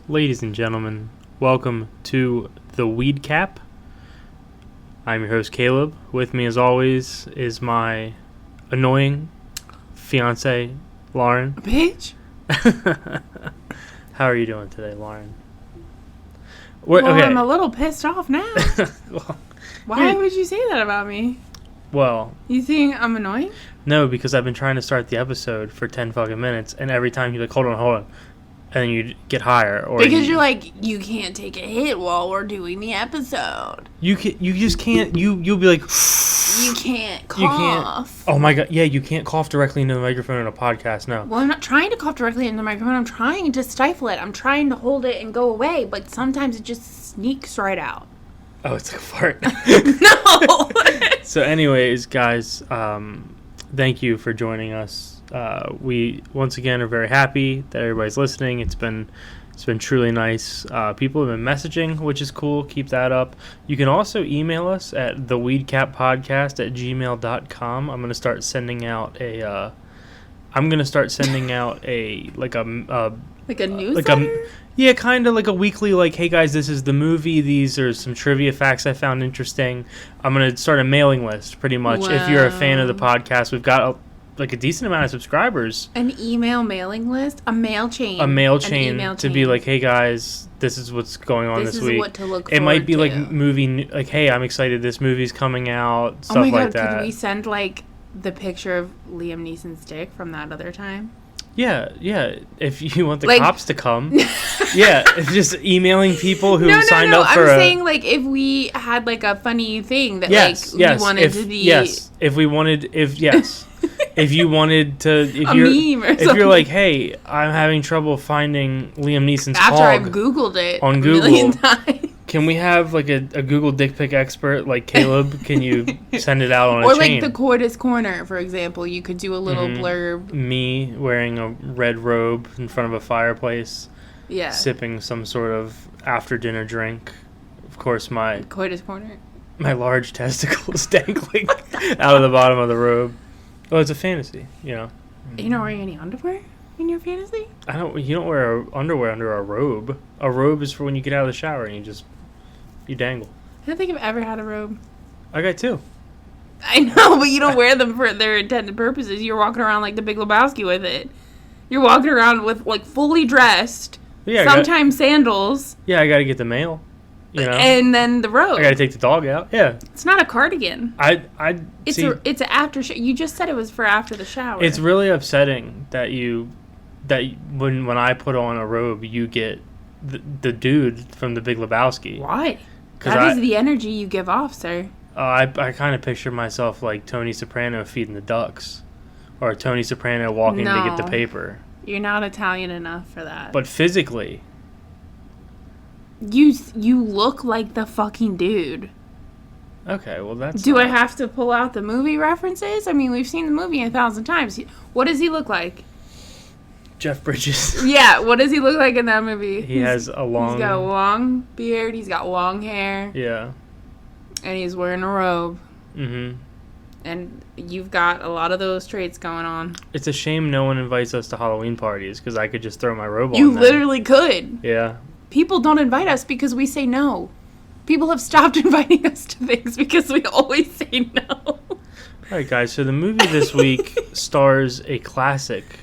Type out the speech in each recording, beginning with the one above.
Ladies and gentlemen, welcome to the Weed Cap. I'm your host Caleb. With me as always is my annoying fiance, Lauren. Bitch. How are you doing today, Lauren? Well, okay. I'm a little pissed off now. Well, why would you say that about me? Well, you think I'm annoying? No, because I've been trying to start the episode for 10 fucking minutes, and every time you're like, hold on. And then you get higher, or because you're like, you can't take a hit while we're doing the episode. You just can't. You'll be like, you can't cough. You can't. Oh my god, yeah, you can't cough directly into the microphone in a podcast. No. Well, I'm not trying to cough directly into the microphone. I'm trying to stifle it. I'm trying to hold it and go away, but sometimes it just sneaks right out. Oh, it's like a fart. No. So, anyways, guys, thank you for joining us. We once again are very happy that everybody's listening. It's been truly nice. People have been messaging, which is cool. Keep that up. You can also email us at theweedcappodcast@gmail.com. I'm gonna start sending out a newsletter. Yeah, kind of like a weekly, like, hey guys, this is the movie. These are some trivia facts I found interesting. I'm gonna start a mailing list, pretty much. Wow. If you're a fan of the podcast, we've got a decent amount of subscribers. An email mailing list? A mail chain to be like, hey guys, this is what's going on this week. This is what to look It might be to. like movie, like, hey, I'm excited this movie's coming out, stuff like that. Oh my god, could we send like the picture of Liam Neeson's dick from that other time? Yeah. If you want the cops to come. Yeah, it's just emailing people who signed up for I'm saying, like, if we had, like, a funny thing that, we wanted to be... Yes, if you wanted to... If you're like, hey, I'm having trouble finding Liam Neeson's After hog I've Googled it on a Google, million times. Can we have, like, a Google dick pic expert, like Caleb? Can you send it out on a chain? Or, like, the coitus corner, for example. You could do a little blurb. Me wearing a red robe in front of a fireplace. Yeah. Sipping some sort of after-dinner drink. Of course, my... coitus corner. My large testicles dangling out of the bottom of the robe. Oh, it's a fantasy, you know. You don't wear any underwear in your fantasy? You don't wear underwear under a robe. A robe is for when you get out of the shower and you dangle. I don't think I've ever had a robe. I got two. I know, but you don't wear them for their intended purposes. You're walking around like the Big Lebowski with it. You're walking around with, like, fully dressed, sometimes sandals. Yeah, I got to get the mail, you know. And then the robe. I got to take the dog out, yeah. It's not a cardigan. It's an after shower. You just said it was for after the shower. It's really upsetting that when I put on a robe, you get the dude from the Big Lebowski. Why? That is the energy you give off, sir. I kind of picture myself like Tony Soprano feeding the ducks, or Tony Soprano walking to get the paper. You're not Italian enough for that. But physically, you look like the fucking dude. Okay, well that's... Do I have to pull out the movie references? I mean, we've seen the movie 1,000 times. What does he look like? Jeff Bridges. Yeah, what does he look like in that movie? He's got a long beard. He's got long hair. Yeah. And he's wearing a robe. Mm-hmm. And you've got a lot of those traits going on. It's a shame no one invites us to Halloween parties, because I could just throw my robe on. You literally could. Yeah. People don't invite us because we say no. People have stopped inviting us to things because we always say no. All right, guys. So the movie this week stars a classic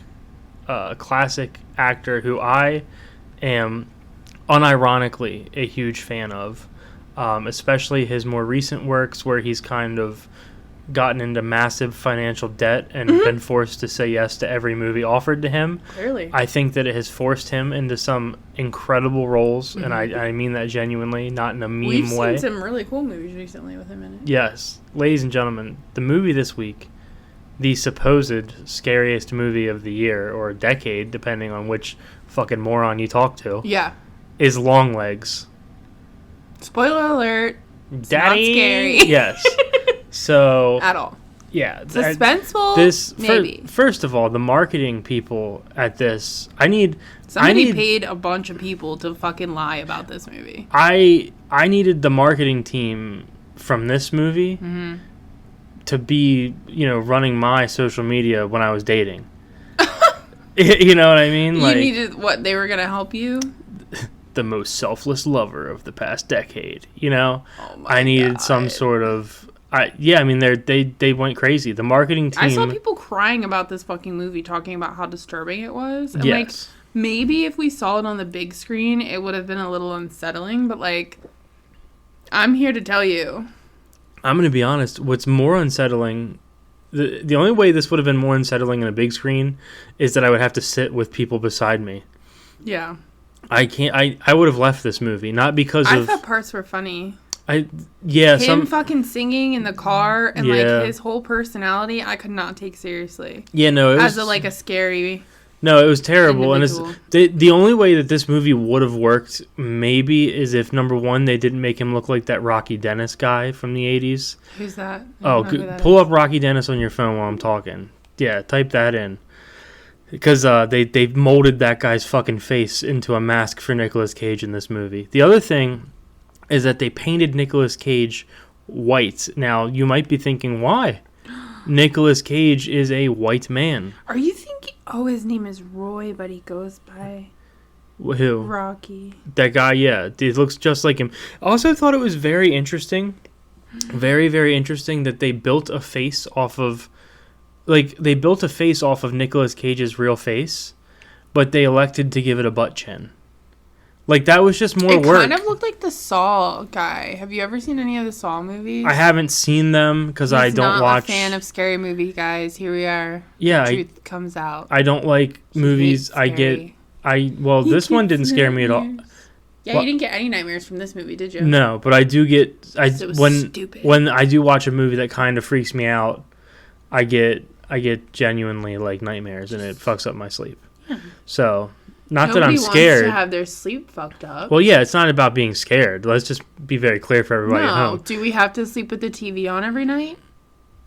actor who I am unironically a huge fan of, especially his more recent works where he's kind of gotten into massive financial debt and been forced to say yes to every movie offered to him. Clearly. I think that it has forced him into some incredible roles, and I mean that genuinely, not in a meme way. We've seen some really cool movies recently with him in it. Yes. Ladies and gentlemen, the movie this week, the supposed scariest movie of the year, or decade, depending on which fucking moron you talk to, is Longlegs. Spoiler alert. It's Daddy. Not scary. Yes. So at all. Yeah. Suspenseful? Maybe. First of all, the marketing people at this, Somebody paid a bunch of people to fucking lie about this movie. I needed the marketing team from this movie to be, running my social media when I was dating. You know what I mean? You needed what? They were going to help you? the most selfless lover of the past decade. Oh I needed God. some sort of. They went crazy. The marketing team. I saw people crying about this fucking movie, talking about how disturbing it was. And yes. Maybe if we saw it on the big screen, it would have been a little unsettling. But I'm here to tell you. I'm going to be honest. What's more unsettling, the only way this would have been more unsettling in a big screen is that I would have to sit with people beside me. Yeah. I can't. I would have left this movie, not because I thought parts were funny. Him fucking singing in the car and his whole personality, I could not take seriously. Yeah, no, it was as a scary. No, it was terrible, individual. And the only way that this movie would have worked maybe is if number one they didn't make him look like that Rocky Dennis guy from the 80s. Who's that? Pull up Rocky Dennis on your phone while I'm talking. Yeah, type that in. Because they molded that guy's fucking face into a mask for Nicolas Cage in this movie. The other thing is that they painted Nicolas Cage white. Now, you might be thinking, why? Nicolas Cage is a white man. Are you thinking... Oh, his name is Roy, but he goes by... Who? Rocky. That guy, yeah. It looks just like him. I also thought it was very interesting. Very, very interesting that they built a face off of... they built a face off of Nicolas Cage's real face, but they elected to give it a butt chin. That was just more work. It kind of looked like the Saw guy. Have you ever seen any of the Saw movies? I haven't seen them because I don't watch... He's not a fan of scary movie guys. Here we are. Yeah. The truth comes out. I don't like movies. This one didn't scare me at all. Yeah, you didn't get any nightmares from this movie, did you? No, but I do get... stupid. When I do watch a movie that kind of freaks me out, I get genuinely nightmares and it fucks up my sleep. Yeah. So... Not that I'm scared. Nobody wants to have their sleep fucked up. Well, yeah, it's not about being scared. Let's just be very clear for everybody at home. Do we have to sleep with the TV on every night?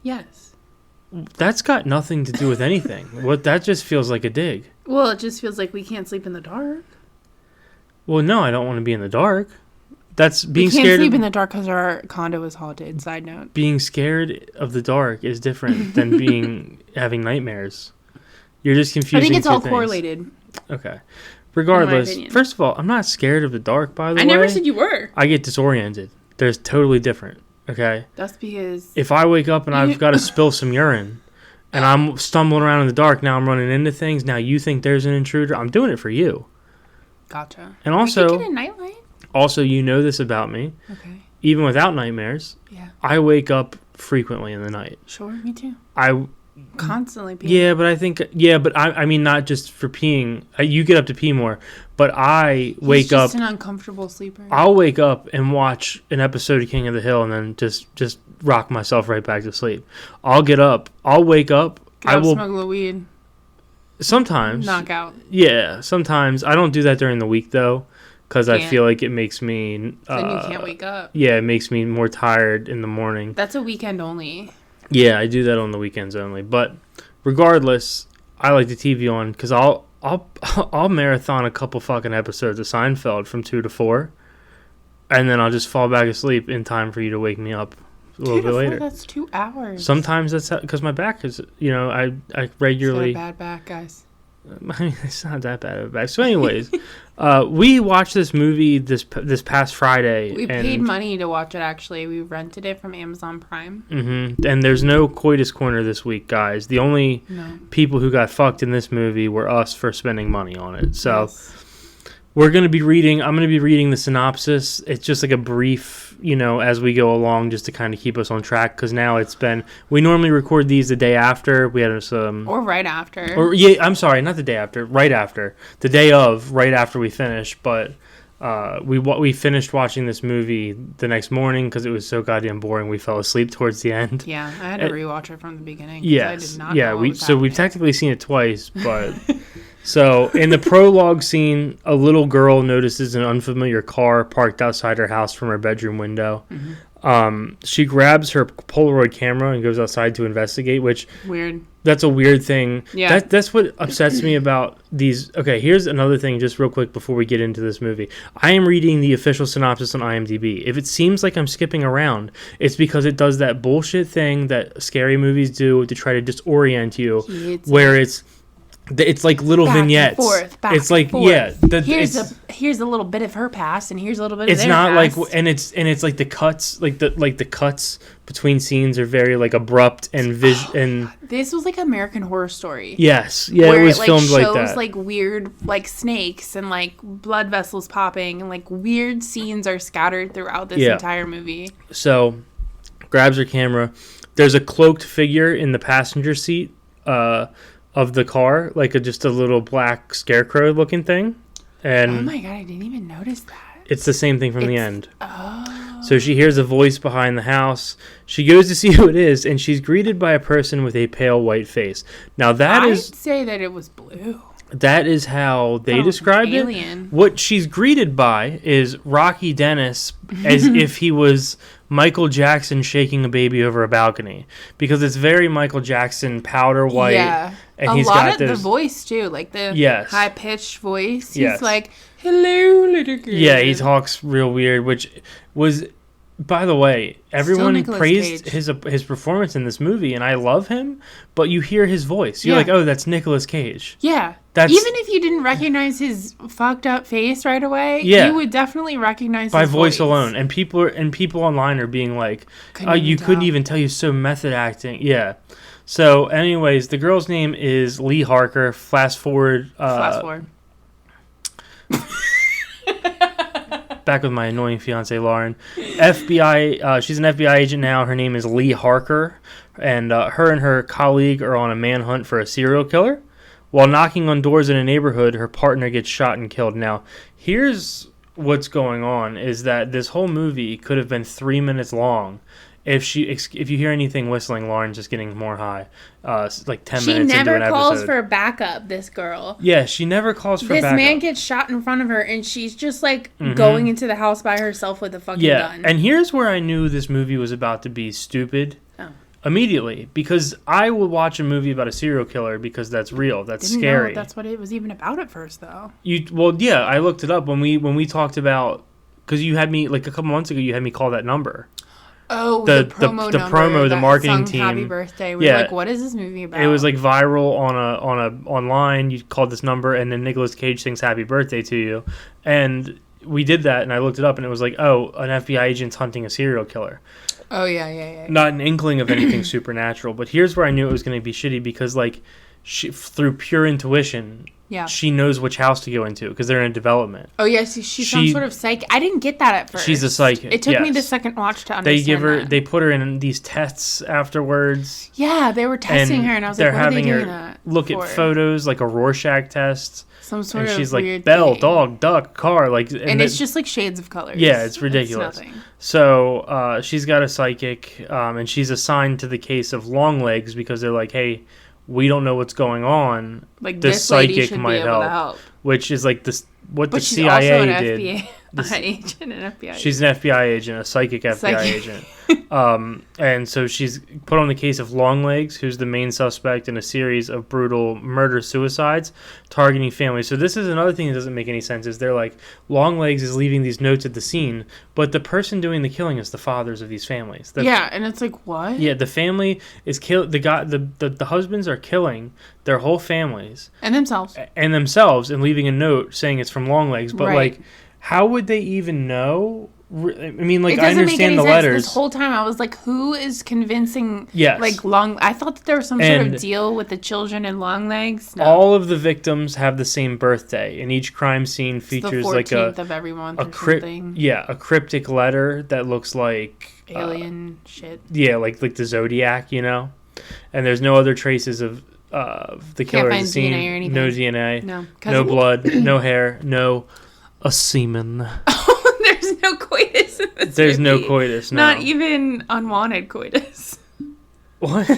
Yes. That's got nothing to do with anything. That just feels like a dig. Well, it just feels like we can't sleep in the dark. Well, no, I don't want to be in the dark. That's being scared. We can't sleep in the dark because our condo is haunted. Side note. Being scared of the dark is different than having nightmares. You're just confusing. I think it's all things. Correlated. Okay. Regardless, first of all, I'm not scared of the dark, by the way. I never said you were. I get disoriented. There's totally different, okay? That's because... If I wake up and I've got to spill some urine, and I'm stumbling around in the dark, now I'm running into things, now you think there's an intruder, I'm doing it for you. Gotcha. And also... Are you getting a nightlight? Also, you know this about me. Okay. Even without nightmares, I wake up frequently in the night. Sure, me too. Constantly peeing. Yeah, but I mean not just for peeing. You get up to pee more, but I wake up. Just an uncomfortable sleeper. I'll wake up and watch an episode of King of the Hill and then just rock myself right back to sleep. I'll get up. I'll wake up. I will smoke a little weed. Sometimes. Knockout. Yeah, sometimes. I don't do that during the week though, because I feel like it makes me. Then you can't wake up. Yeah, it makes me more tired in the morning. That's a weekend only. Yeah, I do that on the weekends only. But regardless, I like the TV on because I'll marathon a couple fucking episodes of Seinfeld from 2 to 4, and then I'll just fall back asleep in time for you to wake me up a little bit later. That's 2 hours. Sometimes that's because my back is, I regularly. It's got a bad back, guys. I mean, it's not that bad of a back. So, anyways, we watched this movie this past Friday. We paid money to watch it. Actually, we rented it from Amazon Prime. Mm-hmm. And there's no coitus corner this week, guys. The only people who got fucked in this movie were us for spending money on it. So. Yes. I'm going to be reading the synopsis. It's just like a brief, as we go along just to kind of keep us on track. Because now we normally record these the day after. We had some... Or right after. I'm sorry, not the day after. Right after. The day of, right after we finish. But we finished watching this movie the next morning because it was so goddamn boring. We fell asleep towards the end. Yeah, I had to rewatch it from the beginning. Yes. I did not know we've technically seen it twice, but... So, in the prologue scene, a little girl notices an unfamiliar car parked outside her house from her bedroom window. Mm-hmm. She grabs her Polaroid camera and goes outside to investigate, which... Weird. That's a weird thing. Yeah. That's what upsets me about these... Okay, here's another thing just real quick before we get into this movie. I am reading the official synopsis on IMDb. If it seems like I'm skipping around, it's because it does that bullshit thing that scary movies do to try to disorient you, where it's... It's like little vignettes. It's like here's a little bit of her past, and here's a little bit of it's their not past. like and it's like the cuts, like the cuts between scenes are very like abrupt and and this was like American Horror Story. Yes, yeah, it was filmed like that. Shows like weird like snakes and like blood vessels popping, and like weird scenes are scattered throughout this entire movie. So, grabs her camera. There's a cloaked figure in the passenger seat of the car, like just a little black scarecrow looking thing. And oh my god, I didn't even notice that. It's the same thing from the end. Oh. So she hears a voice behind the house. She goes to see who it is, and she's greeted by a person with a pale white face. Now I'd say that it was blue. That is how they described it. What she's greeted by is Rocky Dennis, as if he was Michael Jackson shaking a baby over a balcony, because it's very Michael Jackson powder white. Yeah, and he's got the voice too, like the high pitched voice. He's like, "Hello, little girl." Yeah, he talks real weird, which was, by the way, everyone praised his performance in this movie, and I love him. But you hear his voice, you're like, "Oh, that's Nicolas Cage." Yeah. Even if you didn't recognize his fucked up face right away, you would definitely recognize by his voice alone. And people online are being like, couldn't even tell, you so method acting. Yeah. So, anyways, the girl's name is Lee Harker. Fast forward. Back with my annoying fiance Lauren. FBI. She's an FBI agent now. Her name is Lee Harker, and her and her colleague are on a manhunt for a serial killer. While knocking on doors in a neighborhood, her partner gets shot and killed. Now, here's what's going on, is that this whole movie could have been 3 minutes long. If you hear anything whistling, Lauren's just getting more high. Like 10 minutes into an episode. She never calls for backup, this girl. Yeah, she never calls for backup. This man gets shot in front of her, and she's just like going into the house by herself with a fucking gun. And here's where I knew this movie was about to be stupid. Immediately, because I would watch a movie about a serial killer because that's real, that's scary. That's what it was even about at first, though. I looked it up when we talked about, because you had me like a couple months ago. You had me call that number. Oh, the promo, the marketing team. Happy birthday. We're like, what is this movie about? It was like viral online. You called this number, and then Nicolas Cage sings "Happy Birthday" to you, and we did that, and I looked it up, and it was like, oh, an FBI agent's hunting a serial killer. Oh, yeah. Not an inkling of anything supernatural. But here's where I knew it was going to be shitty, because, like, she, through pure intuition, she knows which house to go into because they're in development. Oh, yeah. She's some sort of psychic. I didn't get that at first. She's a psychic. It took me the second watch to understand They put her in these tests afterwards. Yeah, they were testing her, and I was like, what are they doing that look at photos, like a Rorschach test. Some sort of she's weird like bell, thing. Dog, duck, car, like, and it's just like shades of colors. Yeah, it's ridiculous. It's nothing. So she's got a psychic, and she's assigned to the case of Longlegs because they're like, hey, we don't know what's going on. Like this psychic might help. Which is like this. What the CIA did. She's an FBI agent, a psychic FBI agent. And so she's put on the case of Longlegs, who's the main suspect in a series of brutal murder-suicides targeting families. So this is another thing that doesn't make any sense, is they're like, Longlegs is leaving these notes at the scene, but the person doing the killing is the fathers of these families. And it's like, what? Yeah, the family is the husbands are killing their whole families. And themselves. And leaving a note saying it's from Longlegs. But, like, how would they even know? I mean, like, I understand the letters. This whole time I was like, who is convincing? Yes. Like, I thought that there was some sort of deal with the children and Longlegs. No. All of the victims have the same birthday, and each crime scene features the 14th like of every month or something. Yeah, a cryptic letter that looks like alien shit. Yeah, like the Zodiac, you know. And there's no other traces of the killer at the scene. DNA or anything. No DNA. No blood. No hair. No semen. There's no coitus in this There's movie. no coitus, no. Not even unwanted coitus. What?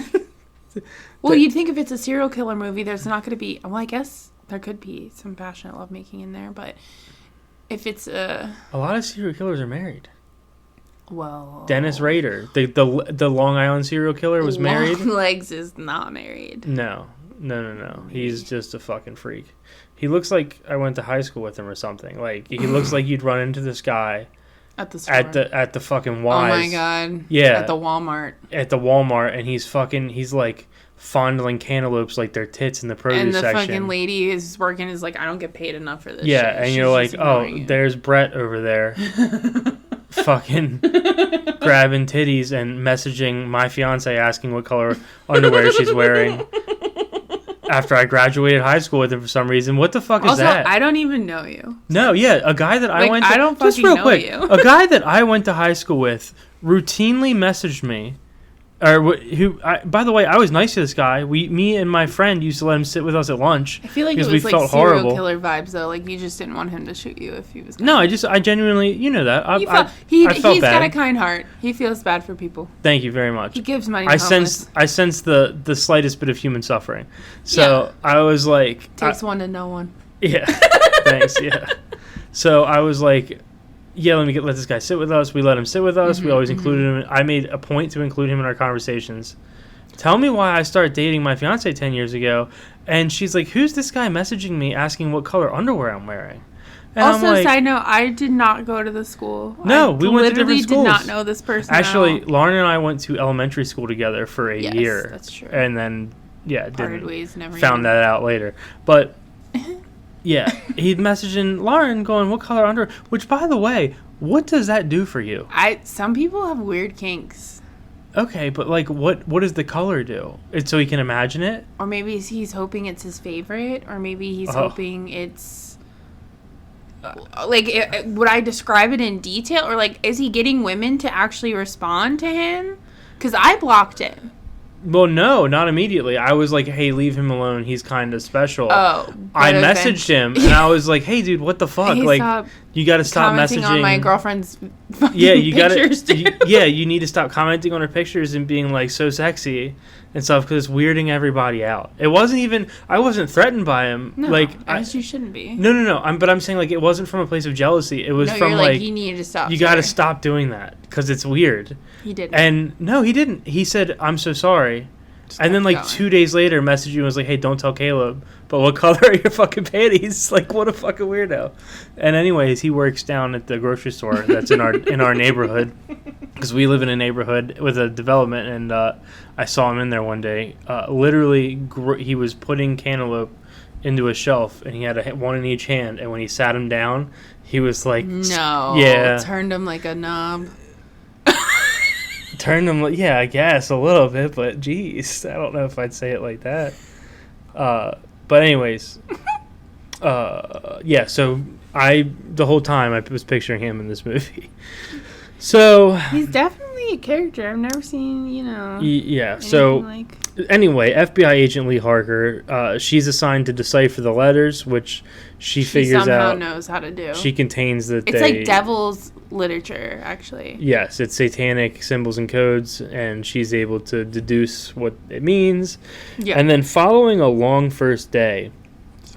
Well, you'd think if it's a serial killer movie, there's not going to be... Well, I guess there could be some passionate lovemaking in there, but if it's a... A lot of serial killers are married. Well... Dennis Rader, the Long Island serial killer, was married. Longlegs is not married. No. He's just a fucking freak. He looks like I went to high school with him or something. Like, he looks like you'd run into this guy At the store. At the fucking Wise. Oh my god. Yeah. At the Walmart. At the Walmart, and he's like fondling cantaloupes like they're tits in the produce section. And the fucking lady is working is like, I don't get paid enough for this shit. And She's you're like, oh, there's Brett over there. Fucking grabbing titties and messaging my fiance asking what color underwear she's wearing. After I graduated high school with him for some reason. What the fuck is that? I don't even know you. No, yeah. A guy that I went to... I don't fucking know you. A guy that I went to high school with routinely messaged me. By the way, I was nice to this guy. Me and my friend used to let him sit with us at lunch. I feel like it was like serial killer vibes, though. Like, you just didn't want him to shoot you if he was... No, I genuinely... You know that. I felt he's bad. got a kind heart. He feels bad for people. Thank you very much. He gives money to homeless. I sense the slightest bit of human suffering. So I was like... Takes one to know one. Yeah. Thanks, yeah. So I was like... Yeah, let this guy sit with us. We let him sit with us. We always included him. I made a point to include him in our conversations. Tell me why I started dating my fiance 10 years ago. And she's like, who's this guy messaging me asking what color underwear I'm wearing? And also, I'm like, side note, I did not go to the school. No, we went to different schools. I literally did not know this person. Actually, Lauren and I went to elementary school together for a year. Yes, that's true. And then, parted ways, found that out later. But... Yeah, he'd messaging Lauren going, what color underwear? Which, by the way, what does that do for you? Some people have weird kinks. Okay, but like, what does the color do? It's so he can imagine it? Or maybe he's hoping it's his favorite, or maybe he's hoping it's... would I describe it in detail? Or like, is he getting women to actually respond to him? Because I blocked him. Well, no, not immediately. I was like, hey, leave him alone. He's kind of special. Oh. I messaged him, and I was like, hey, dude, what the fuck? Hey, like, you got to stop messaging. On my girlfriend's pictures. You need to stop commenting on her pictures and being, like, so sexy and stuff, because it's weirding everybody out. It wasn't even... I wasn't threatened by him. No, as you shouldn't be. No. But I'm saying, like, it wasn't from a place of jealousy. It was from, like... you need to stop. You got to stop doing that, because it's weird. He didn't. And, no, he didn't. He said, I'm so sorry. And then, like, 2 days later, messaged you and was like, hey, don't tell Caleb. But what color are your fucking panties? Like, what a fucking weirdo. And anyways, he works down at the grocery store that's in our neighborhood. Because we live in a neighborhood with a development. And I saw him in there one day. Literally, he was putting cantaloupe into a shelf. And he had one in each hand. And when he sat him down, he was like... No. Yeah. Turned him like a knob. Turned him, yeah, I guess a little bit, but geez, I don't know if I'd say it like that. But anyways, yeah. So the whole time I was picturing him in this movie. So he's definitely a character I've never seen. Yeah. So anyway, FBI agent Lee Harker, she's assigned to decipher the letters, which she figures somehow out. Knows how to do. She contains that. It's like devil's literature, actually. Yes, it's satanic symbols and codes, and she's able to deduce what it means. Yeah. And then following a long first day,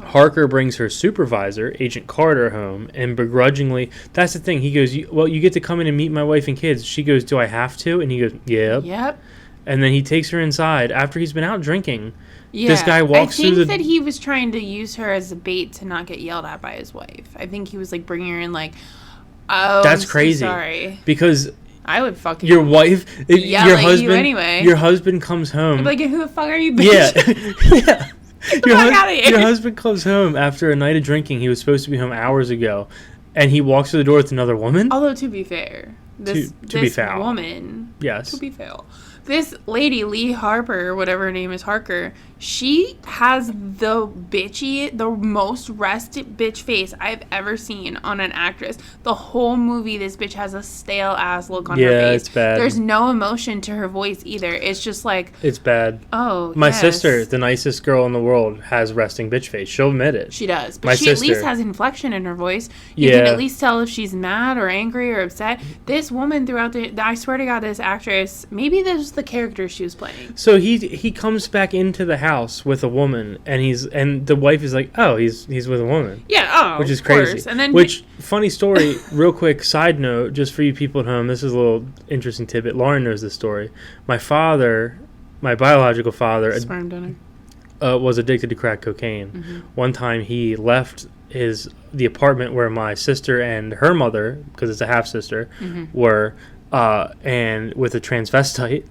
Harker brings her supervisor, Agent Carter, home, and begrudgingly, that's the thing, he goes, you get to come in and meet my wife and kids. She goes, do I have to? And he goes, yep. And then he takes her inside after he's been out drinking. Yeah. This guy walks through I think that he was trying to use her as a bait to not get yelled at by his wife. I think he was like bringing her in like, oh, that's I'm crazy. So sorry. Because I would fucking your wife, your husband, you anyway. Your husband comes home. I'd be like, who the fuck are you, bitch? Yeah. Get the fuck out of here. Your husband comes home after a night of drinking. He was supposed to be home hours ago, and he walks through the door with another woman. Although to be fair, this woman, yes, to be fair. This lady, Lee Harper, or whatever her name is, Harker, she has the most rested bitch face I've ever seen on an actress. The whole movie, this bitch has a stale-ass look on her face. Yeah, it's bad. There's no emotion to her voice either. It's just like... It's bad. Oh, My sister, the nicest girl in the world, has resting bitch face. She'll admit it. She does. But she at least has inflection in her voice. You can at least tell if she's mad or angry or upset. This woman throughout I swear to God, this actress, maybe this was the character she was playing. So he comes back into the house with a woman, and the wife is like, oh, he's with a woman. Yeah, which is crazy. Course. And then funny story, real quick side note, just for you people at home, this is a little interesting tidbit. Lauren knows this story. My biological father, sperm donor, was addicted to crack cocaine. Mm-hmm. One time he left the apartment where my sister and her mother, because it's a half sister, were, and with a transvestite.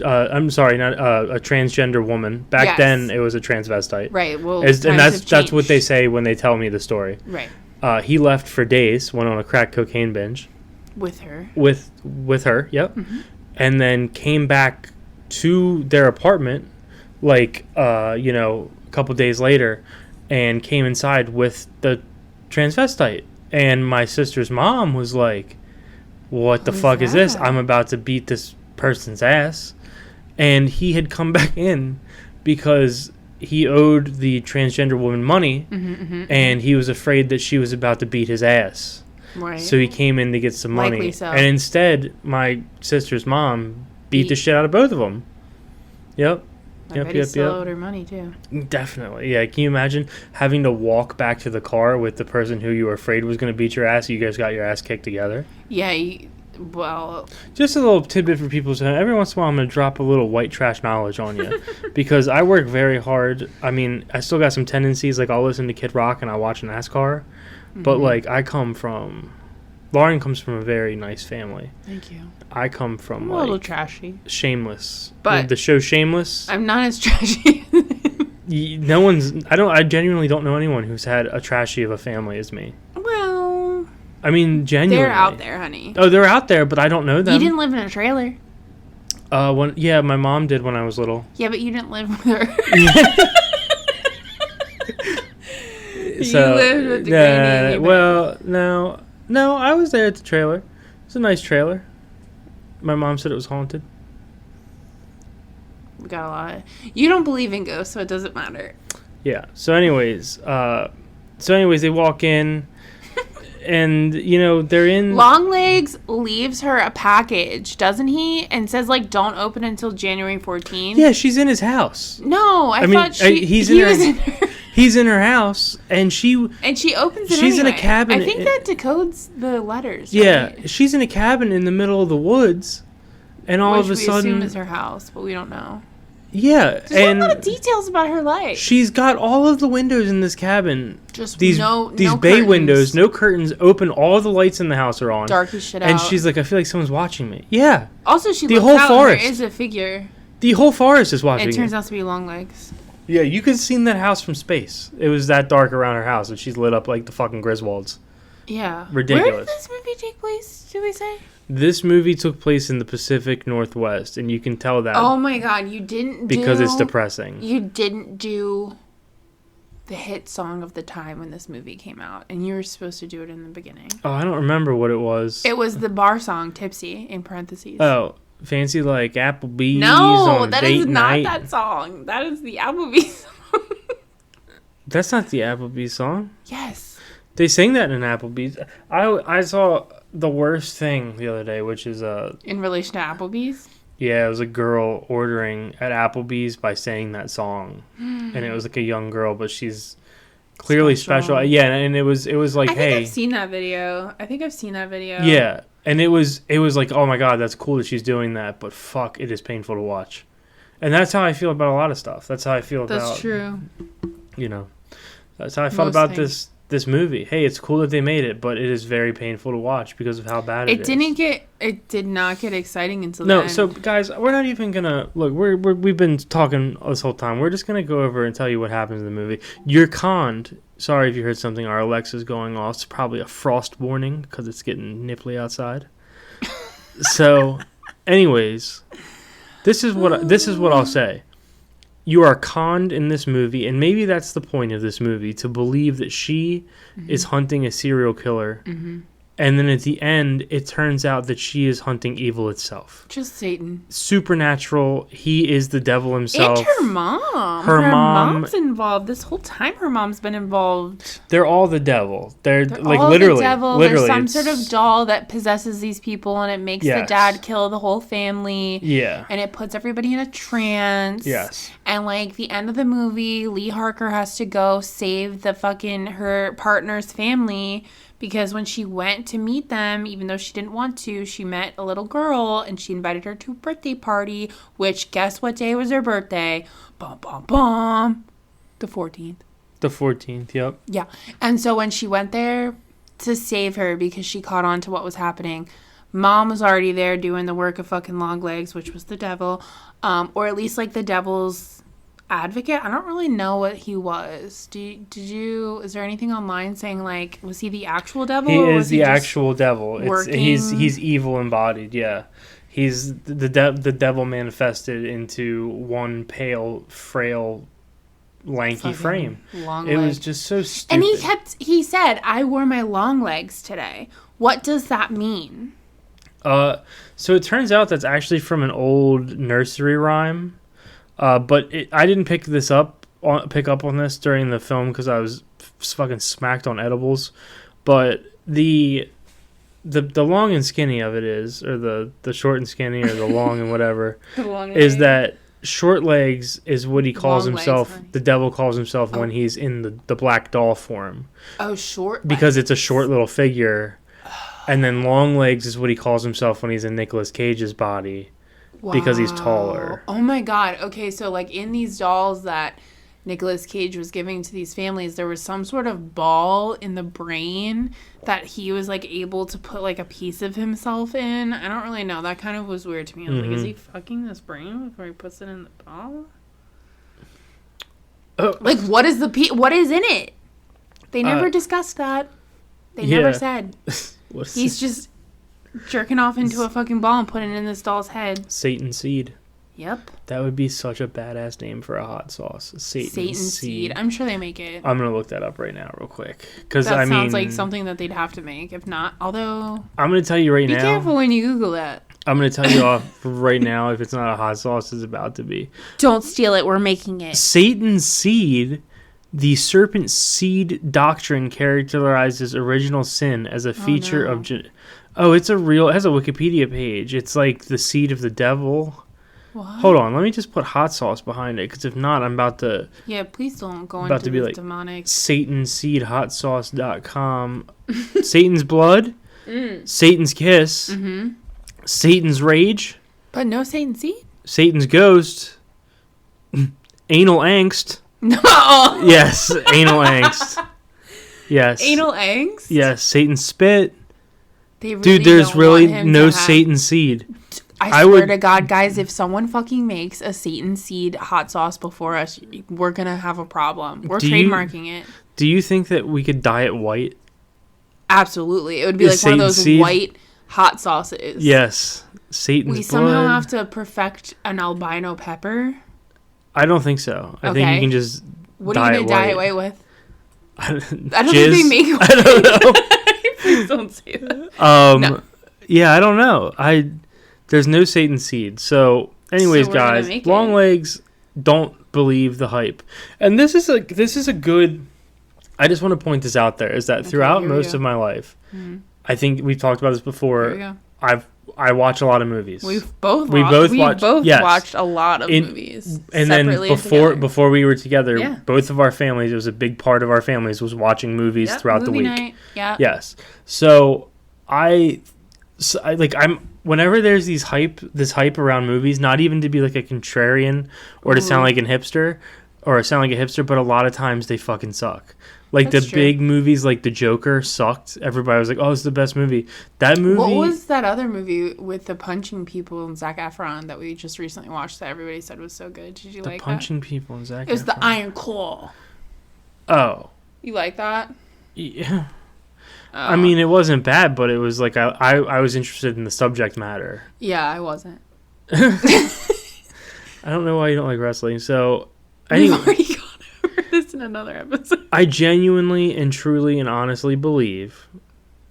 I'm sorry, not a transgender woman. Back then, it was a transvestite. Right. Well, and that's what they say when they tell me the story. Right. He left for days, went on a crack cocaine binge. With her. With her, yep. And then came back to their apartment, like, a couple days later, and came inside with the transvestite. And my sister's mom was like, what the fuck is this? I'm about to beat this person's ass. And he had come back in because he owed the transgender woman money, and he was afraid that she was about to beat his ass. Right. So he came in to get some money. Likely so. And instead, my sister's mom beat the shit out of both of them. Yep. I bet he still owed her money, too. Definitely. Yeah. Can you imagine having to walk back to the car with the person who you were afraid was going to beat your ass? You guys got your ass kicked together? Yeah. Well, just a little tidbit for people. So every once in a while, I'm going to drop a little white trash knowledge on you because I work very hard. I mean, I still got some tendencies. Like, I'll listen to Kid Rock and I'll watch NASCAR. But, like, Lauren comes from a very nice family. Thank you. I come from, a little trashy. Shameless. But the show Shameless. I'm not as trashy. I genuinely don't know anyone who's had a trashy of a family as me. Well. I mean, genuinely. They're out there, honey. Oh, they're out there, but I don't know them. You didn't live in a trailer. Yeah, my mom did when I was little. Yeah, but you didn't live with her. So, you lived with the granny. Well, no, I was there at the trailer. It's a nice trailer. My mom said it was haunted. We got a lot. You don't believe in ghosts, so it doesn't matter. Yeah. So, anyways, they walk in, and they're in. Longlegs leaves her a package, doesn't he? And says like, "Don't open until January 14th." Yeah, she's in his house. No, I thought he's in her. He's in her house, and she opens it. She's in a cabin. I think that decodes the letters. Yeah, right? She's in a cabin in the middle of the woods, and all of a sudden, we assume is her house, but we don't know. Yeah, there's a lot of details about her life. She's got all of the windows in this cabin. Just these no bay curtains. Windows, no curtains, open. All the lights in the house are on. Dark as shit out. And she's like, I feel like someone's watching me. Yeah. Also, she the looks whole out forest. And there is a figure. The whole forest is watching. It turns out to be Longlegs. Yeah, you could have seen that house from space. It was that dark around her house, and she's lit up like the fucking Griswolds. Yeah. Ridiculous. Where did this movie take place, did we say? This movie took place in the Pacific Northwest, and you can tell that. Oh my god, you didn't because it's depressing. You didn't do the hit song of the time when this movie came out, and you were supposed to do it in the beginning. Oh, I don't remember what it was. It was the bar song, Tipsy, in parentheses. Oh, fancy like Applebee's No, that is not night. that song. That is the Applebee's song. That's not the Applebee's song? Yes. They sang that in Applebee's. I saw the worst thing the other day, which is in relation to Applebee's? Yeah, it was a girl ordering at Applebee's by saying that song. And it was like a young girl, but she's clearly special. Yeah, and it was like, I hey, think I've seen that video. Yeah. And it was like, oh my god, that's cool that she's doing that, but fuck, it is painful to watch. And that's how I feel about a lot of stuff. That's how I feel about. That's true. That's how I felt about this movie. Hey, it's cool that they made it, but it is very painful to watch because of how bad it is. It did not get exciting until the end. So guys, we're not even gonna look. We've been talking this whole time. We're just gonna go over and tell you what happens in the movie. You're conned. Sorry if you heard something. Our Alexa's going off. It's probably a frost warning because it's getting nipply outside. So, anyways, this is what I'll say. You are conned in this movie, and maybe that's the point of this movie, to believe that she is hunting a serial killer. And then at the end, it turns out that she is hunting evil itself. Just Satan. Supernatural. He is the devil himself. And her mom. Her mom's involved. This whole time her mom's been involved. They're all the devil. They're like all literally. The devil. Literally, there's some sort of doll that possesses these people, and it makes the dad kill the whole family. Yeah. And it puts everybody in a trance. Yes. And like the end of the movie, Lee Harker has to go save her partner's family. Because when she went to meet them, even though she didn't want to, she met a little girl and she invited her to a birthday party, which guess what day was her birthday? Bum, bum, bum. The 14th. The 14th, yep. Yeah. And so when she went there to save her because she caught on to what was happening, Mom was already there doing the work of fucking Longlegs, which was the devil. Or at least, like, the devil's advocate. I don't really know what he was. Is there anything online saying, like, was he the actual devil? He or is was the he actual devil. He's working? evil embodied, yeah. He's the devil manifested into one pale, frail, lanky Fucking frame. long It leg. was just so stupid. And he said, I wore my long legs today. What does that mean? So it turns out that's actually from an old nursery rhyme. But I didn't pick up on this during the film because I was fucking smacked on edibles. But the long and skinny of it is, or the short and skinny, or the long and whatever, is that short legs is what he calls Long legs, himself. honey. The devil calls himself when he's in the black doll form. Oh, short Because legs. it's a short little figure. And then long legs is what he calls himself when he's in Nicolas Cage's body. Because he's taller. Oh my god. Okay, so like in these dolls that Nicolas Cage was giving to these families, there was some sort of ball in the brain that he was like able to put like a piece of himself in. I don't really know. That kind of was weird to me. I was like, is he fucking this brain before he puts it in the ball? Oh. Like, what is what is in it? They never discussed that. They never said. He's just jerking off into a fucking ball and putting it in this doll's head. Satan Seed. Yep. That would be such a badass name for a hot sauce. Satan Seed. I'm sure they make it. I'm going to look that up right now real quick. Because That sounds like something that they'd have to make. If not, although... I'm going to tell you right now. Be careful when you Google that. I'm going to tell you off right now if it's not a hot sauce, it's about to be. Don't steal it. We're making it. Satan Seed. The serpent seed doctrine characterizes original sin as a feature of... it has a Wikipedia page. It's like the seed of the devil. What? Hold on, let me just put hot sauce behind it, because if not, I'm about to... Yeah, please don't go about into to be this like demonic... SatanSeedHotSauce.com. Satan's blood, Satan's kiss, Satan's rage, But no Satan seed? Satan's ghost, anal angst. No! Yes, anal angst. Yes. Anal angst? Yes, Satan's spit. They really Dude, there's don't really want him no to have- Satan seed. I swear to God, guys, if someone fucking makes a Satan seed hot sauce before us, we're going to have a problem. We're trademarking it. Do you think that we could dye it white? Absolutely. It would be Is like one of Satan's those seed? white hot sauces. Yes. Satan's We blood. somehow have to perfect an albino pepper. I don't think so. I think you can just What are you going to dye it white with? I don't think they make it white. I don't know. Please don't say that. No. Yeah, I don't know. There's no Satan seed. So, anyways, So we're gonna guys, make long it. legs don't believe the hype. And this is a good. I just want to point this out there is that throughout here we most go. of my life, I think we've talked about this Here we before. go. I watch a lot of movies. We've both Yes. watched a lot of movies. And then separately and together. before we were together, Yeah. both of our families, it was a big part of our families was watching movies Yep, throughout the movie week. night. Yeah. Yes. So whenever there's this hype around movies, not even to be like a contrarian or to sound like a hipster, but a lot of times they fucking suck. Like That's the true. big movies like The Joker sucked. Everybody was like, "Oh, it's the best movie." That movie. What was that other movie with the punching people and Zac Efron that we just recently watched that everybody said was so good? Did you like that? punching people and Zac It was Efron. the Iron Claw. Oh. You like that? Yeah. Oh. I mean, it wasn't bad, but it was like I was interested in the subject matter. Yeah, I wasn't. I don't know why you don't like wrestling. So, We've anyway, already gone over this in another episode. I genuinely and truly and honestly believe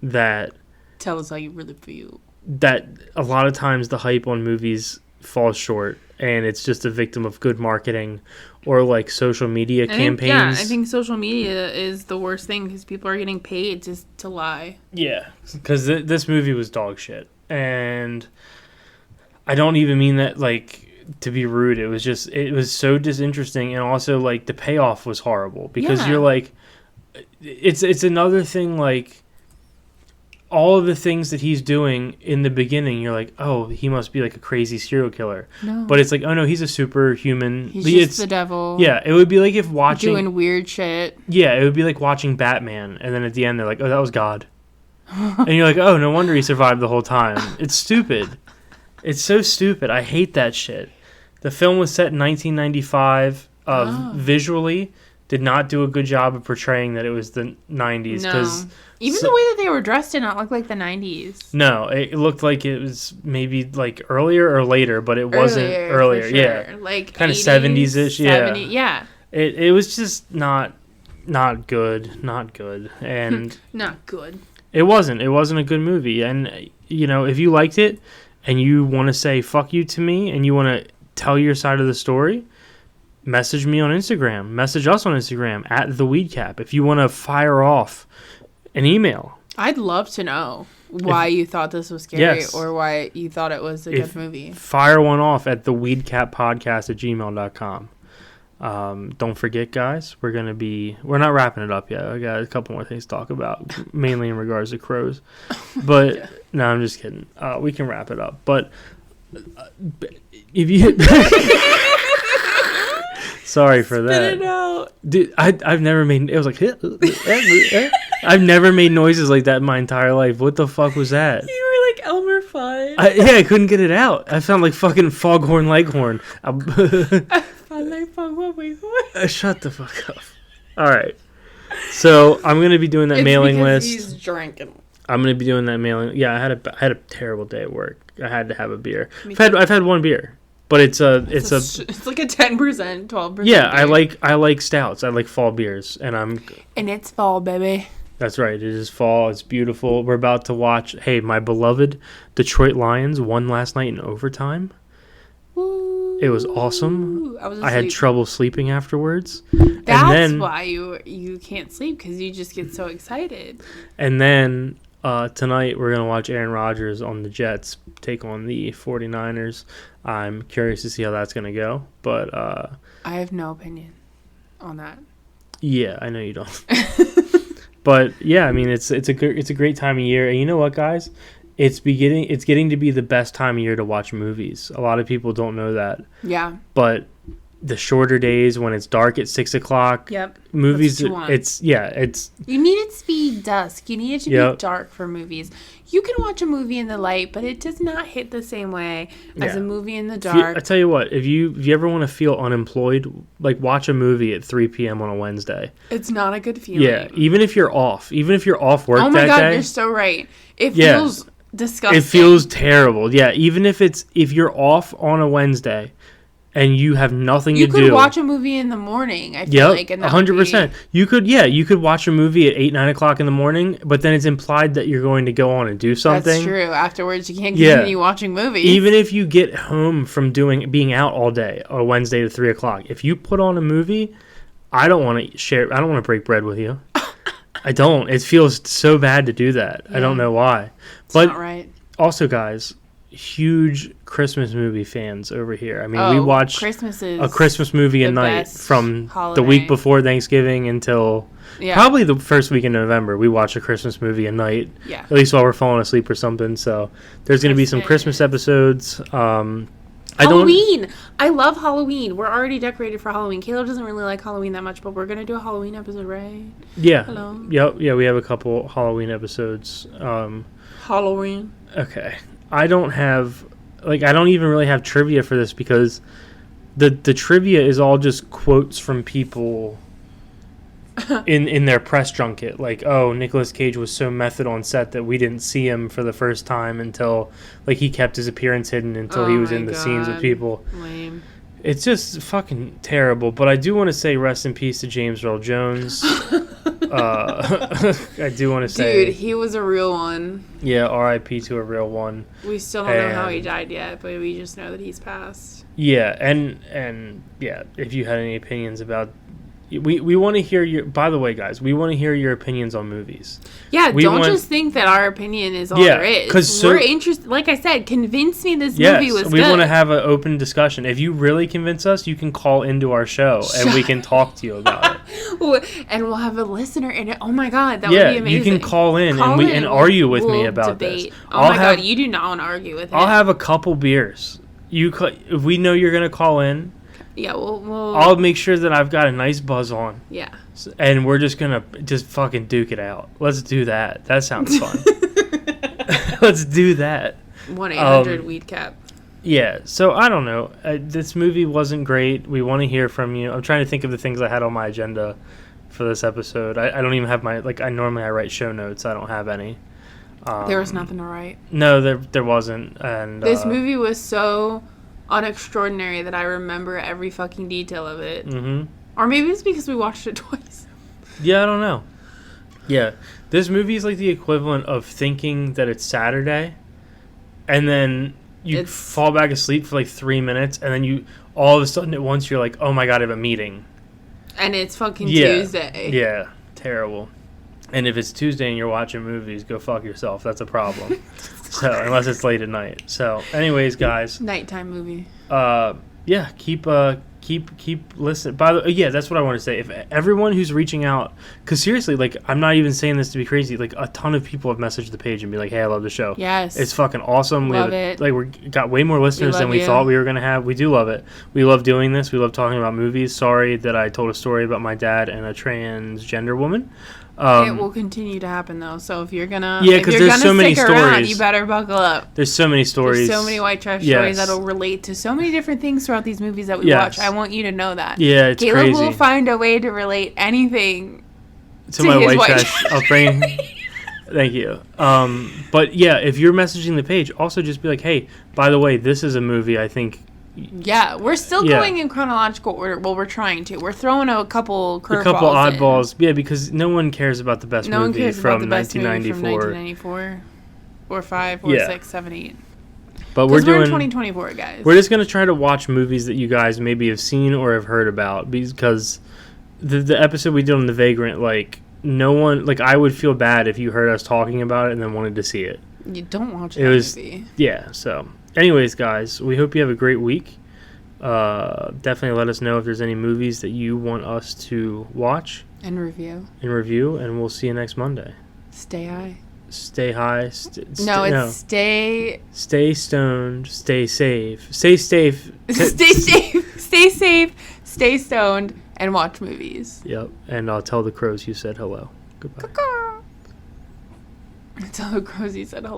that Tell us how you really feel. a lot of times the hype on movies falls short, and it's just a victim of good marketing or like social media campaigns. I think social media is the worst thing because people are getting paid to lie. Yeah, because this movie was dog shit, and I don't even mean that like to be rude. It was so disinteresting, and also like the payoff was horrible because Yeah. you're like, it's another thing like all of the things that he's doing in the beginning, you're like, oh, he must be like a crazy serial killer. No. But it's like, oh no, he's a superhuman. He's just the devil. Yeah, it would be like if watching... doing weird shit. Yeah, it would be like watching Batman, and then at the end they're like, oh, that was God. And you're like, oh, no wonder he survived the whole time. It's stupid. It's so stupid. I hate that shit. The film was set in 1995. Visually, did not do a good job of portraying that it was the 90s. No. Even the way that they were dressed did not look like the 90s. No, it looked like it was maybe like earlier or later, but it wasn't earlier. Sure. Yeah, like kind of 70s-ish. Yeah, yeah. It was just not good, and not good. It wasn't a good movie. And you know, if you liked it and you want to say fuck you to me and you want to tell your side of the story, message me on Instagram. Message us on Instagram at @TheWeedCap if you want to fire off an email. I'd love to know why you thought this was scary or why you thought it was a good movie. Fire one off at theweedcappodcast@gmail.com. Don't forget, guys, we're not wrapping it up yet. I got a couple more things to talk about, mainly in regards to crows. But yeah. No, I'm just kidding. We can wrap it up. But if you... Sorry for that. Spit it out. Dude, I've never made... It was like... I've never made noises like that in my entire life. What the fuck was that? You were like Elmer Fudd. I couldn't get it out. I sound like fucking Foghorn Leghorn. Shut the fuck up. All right. So I'm gonna be doing that mailing list. He's drinking. I'm gonna be doing that mailing. Yeah, I had a terrible day at work. I had to have a beer. I've had one beer, but it's like a 10%, 12%. Yeah, beer. I like stouts. I like fall beers, and it's fall, baby. That's right. It is fall. It's beautiful. We're about to watch. Hey, my beloved Detroit Lions won last night in overtime. Woo. It was awesome. I had trouble sleeping afterwards. That's why you can't sleep, because you just get so excited. And then tonight we're going to watch Aaron Rodgers on the Jets take on the 49ers. I'm curious to see how that's going to go. But I have no opinion on that. Yeah, I know you don't. But yeah, I mean it's a great time of year. And you know what, guys? It's getting to be the best time of year to watch movies. A lot of people don't know that. Yeah. But the shorter days when it's dark at 6 o'clock. Yep. Movies. You need it to be dusk. You need it to be dark for movies. You can watch a movie in the light, but it does not hit the same way as a movie in the dark. I tell you what, if you ever want to feel unemployed, like watch a movie at 3 p.m. on a Wednesday. It's not a good feeling. Yeah, even if you're off work that day. Oh my God, you're so right. It feels disgusting. It feels terrible. Yeah, even if you're off on a Wednesday and you have nothing to do. You could watch a movie in the morning, I feel like. 100%. You could watch a movie at 8, 9 o'clock in the morning, but then it's implied that you're going to go on and do something. That's true. Afterwards, you can't continue watching movies. Even if you get home from being out all day, or Wednesday to 3 o'clock, if you put on a movie, I don't want to break bread with you. I don't. It feels so bad to do that. Yeah. I don't know why. It's not right. Also, guys, huge Christmas movie fans over here. I mean, we watch a Christmas movie a night from the week before Thanksgiving until probably the first week in November. We watch a Christmas movie a night, at least while we're falling asleep or something. So there's going to be some Christmas episodes. Halloween. I love Halloween. We're already decorated for Halloween. Caleb doesn't really like Halloween that much, but we're going to do a Halloween episode, right? Yeah. Hello. Yep. Yeah, we have a couple Halloween episodes. Halloween. Okay. I don't even really have trivia for this because the trivia is all just quotes from people in their press junket. Like, oh, Nicolas Cage was so method on set that we didn't see him for the first time until, like, he kept his appearance hidden until he was in the scenes with people. Lame. It's just fucking terrible. But I do want to say rest in peace to James Earl Jones. I do want to say... Dude, he was a real one. Yeah, R.I.P. to a real one. We still don't know how he died yet, but we just know that he's passed. Yeah, and yeah, if you had any opinions about We want to hear your. By the way, guys, we want to hear your opinions on movies. Yeah, don't just think that our opinion is all there is. Because we're interested. Like I said, convince me this movie was good. We want to have an open discussion. If you really convince us, you can call into our show and we can talk to you about it. And we'll have a listener in it. Oh my god, that would be amazing. You can call in and argue with me about debate. this. Oh my god, you do not want to argue with him. I'll have a couple beers. If we know you're gonna call in. Yeah, we'll... I'll make sure that I've got a nice buzz on. Yeah. And we're just going to fucking duke it out. Let's do that. That sounds fun. Let's do that. 1-800-WEED CAP. Yeah, so I don't know. This movie wasn't great. We want to hear from you. I'm trying to think of the things I had on my agenda for this episode. I don't even have my... Like, I write show notes. I don't have any. There was nothing to write. No, there wasn't. And this movie was so... unextraordinary that I remember every fucking detail of it. Mm-hmm. Or maybe it's because we watched it twice. Yeah, I don't know. Yeah, this movie is like the equivalent of thinking that it's Saturday, and then you fall back asleep for like 3 minutes, and then you all of a sudden at once you're like, oh my god, I have a meeting. And it's fucking Tuesday. Yeah, terrible. And if it's Tuesday and you're watching movies, go fuck yourself. That's a problem. So unless it's late at night. So, anyways, guys. Nighttime movie. Yeah, keep listening. By the yeah, that's what I want to say. If everyone who's reaching out, because seriously, like, I'm not even saying this to be crazy. Like, a ton of people have messaged the page and be like, "Hey, I love the show. Yes, it's fucking awesome. Love it. Like, we got way more listeners than we thought we were gonna have. We do love it. We love doing this. We love talking about movies. Sorry that I told a story about my dad and a transgender woman. It will continue to happen though. So if you're gonna because there's so many stories. Around, you better buckle up. There's so many stories. There's so many white trash stories that'll relate to so many different things throughout these movies that we watch. I want you to know that. Yeah, it's Caleb crazy. will find a way to relate anything to my white trash upbringing. Thank you. But yeah, if you're messaging the page, also just be like, hey, by the way, this is a movie I think. Yeah, we're still going in chronological order. Well, we're trying to. We're throwing a couple curveballs. A couple oddballs. Yeah, because no one cares about the best movie from 1994. Or 5, or 6, 7, 8. But we're doing 2024, guys. We're just going to try to watch movies that you guys maybe have seen or have heard about, because the episode we did on The Vagrant, like, no one, like, I would feel bad if you heard us talking about it and then wanted to see it. You don't watch that movie. Yeah, so... Anyways, guys, we hope you have a great week. Definitely let us know if there's any movies that you want us to watch. And review. And we'll see you next Monday. Stay high. Stay high. Stay... Stay stoned. Stay safe. Stay safe. Stay safe. Stay safe. Stay stoned. And watch movies. Yep. And I'll tell the crows you said hello. Goodbye. Tell the crows you said hello.